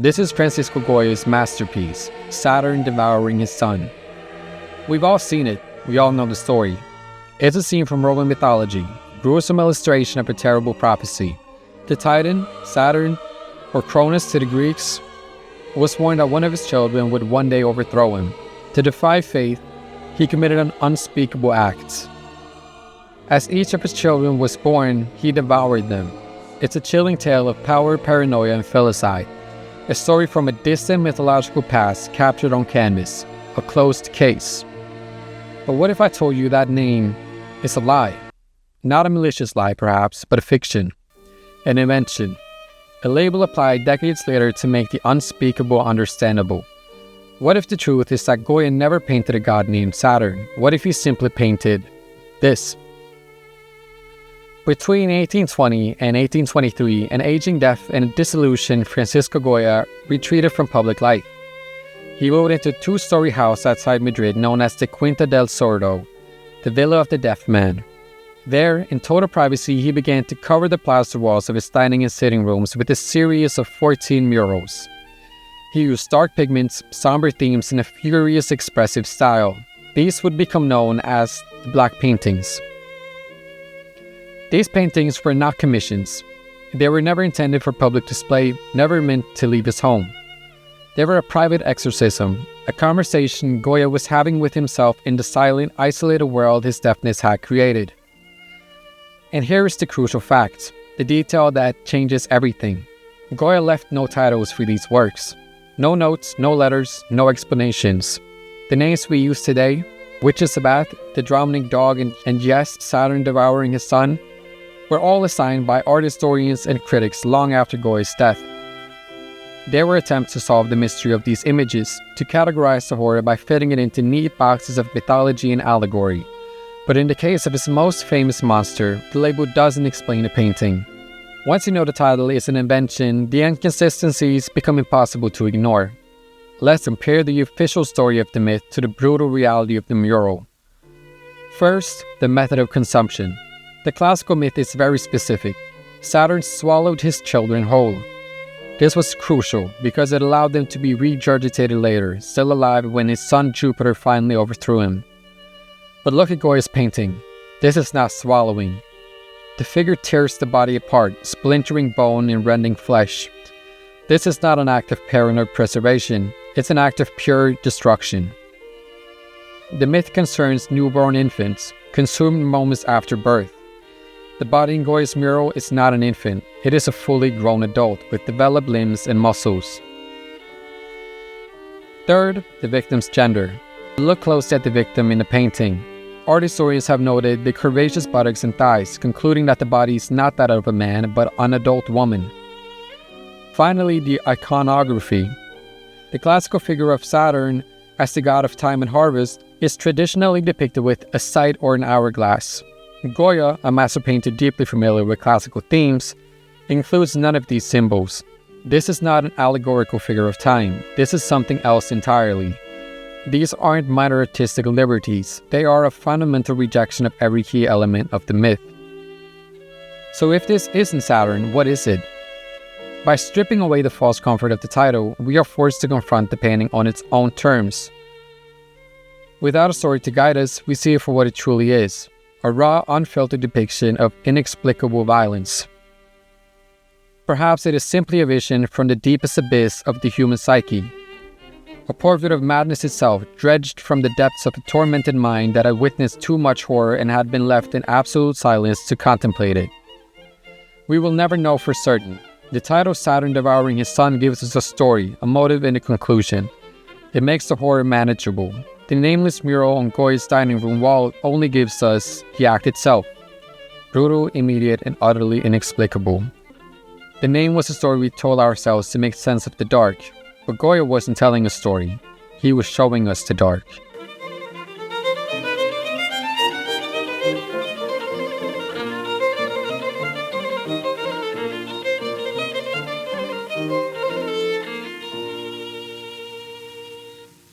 This is Francisco Goya's masterpiece, Saturn Devouring His Son. We've all seen it, we all know the story. It's a scene from Roman mythology, gruesome illustration of a terrible prophecy. The Titan, Saturn, or Cronus to the Greeks, was warned that one of his children would one day overthrow him. To defy fate, he committed an unspeakable act. As each of his children was born, he devoured them. It's a chilling tale of power, paranoia, and filicide. A story from a distant mythological past captured on canvas, a closed case. But what if I told you that name is a lie? Not a malicious lie, perhaps, but a fiction, an invention, a label applied decades later to make the unspeakable understandable. What if the truth is that Goya never painted a god named Saturn? What if he simply painted this? Between 1820 and 1823, an aging, deaf, and disillusioned Francisco Goya retreated from public life. He moved into a two-story house outside Madrid known as the Quinta del Sordo, the Villa of the Deaf Man. There, in total privacy, he began to cover the plaster walls of his dining and sitting rooms with a series of 14 murals. He used dark pigments, somber themes, and a furious expressive style. These would become known as the Black Paintings. These paintings were not commissions. They were never intended for public display, never meant to leave his home. They were a private exorcism, a conversation Goya was having with himself in the silent, isolated world his deafness had created. And here is the crucial fact, the detail that changes everything. Goya left no titles for these works. No notes, no letters, no explanations. The names we use today, Witch's Sabbath, The Drowning Dog, and yes, Saturn Devouring His Son, were all assigned by art historians and critics long after Goya's death. They were attempts to solve the mystery of these images, to categorize the horror by fitting it into neat boxes of mythology and allegory. But in the case of his most famous monster, the label doesn't explain the painting. Once you know the title is an invention, the inconsistencies become impossible to ignore. Let's compare the official story of the myth to the brutal reality of the mural. First, the method of consumption. The classical myth is very specific. Saturn swallowed his children whole. This was crucial because it allowed them to be regurgitated later, still alive when his son Jupiter finally overthrew him. But look at Goya's painting. This is not swallowing. The figure tears the body apart, splintering bone and rending flesh. This is not an act of paranoid preservation, it's an act of pure destruction. The myth concerns newborn infants, consumed moments after birth. The body in Goya's mural is not an infant, it is a fully grown adult with developed limbs and muscles. Third, the victim's gender. Look closely at the victim in the painting. Art historians have noted the curvaceous buttocks and thighs, concluding that the body is not that of a man, but an adult woman. Finally, the iconography. The classical figure of Saturn, as the god of time and harvest, is traditionally depicted with a sight or an hourglass. Goya, a master painter deeply familiar with classical themes, includes none of these symbols. This is not an allegorical figure of time. This is something else entirely. These aren't minor artistic liberties. They are a fundamental rejection of every key element of the myth. So if this isn't Saturn, what is it? By stripping away the false comfort of the title, we are forced to confront the painting on its own terms. Without a story to guide us, we see it for what it truly is. A raw, unfiltered depiction of inexplicable violence. Perhaps it is simply a vision from the deepest abyss of the human psyche. A portrait of madness itself, dredged from the depths of a tormented mind that had witnessed too much horror and had been left in absolute silence to contemplate it. We will never know for certain. The title Saturn Devouring His Son gives us a story, a motive, and a conclusion. It makes the horror manageable. The nameless mural on Goya's dining room wall only gives us the act itself. Brutal, immediate, and utterly inexplicable. The name was a story we told ourselves to make sense of the dark. But Goya wasn't telling a story. He was showing us the dark.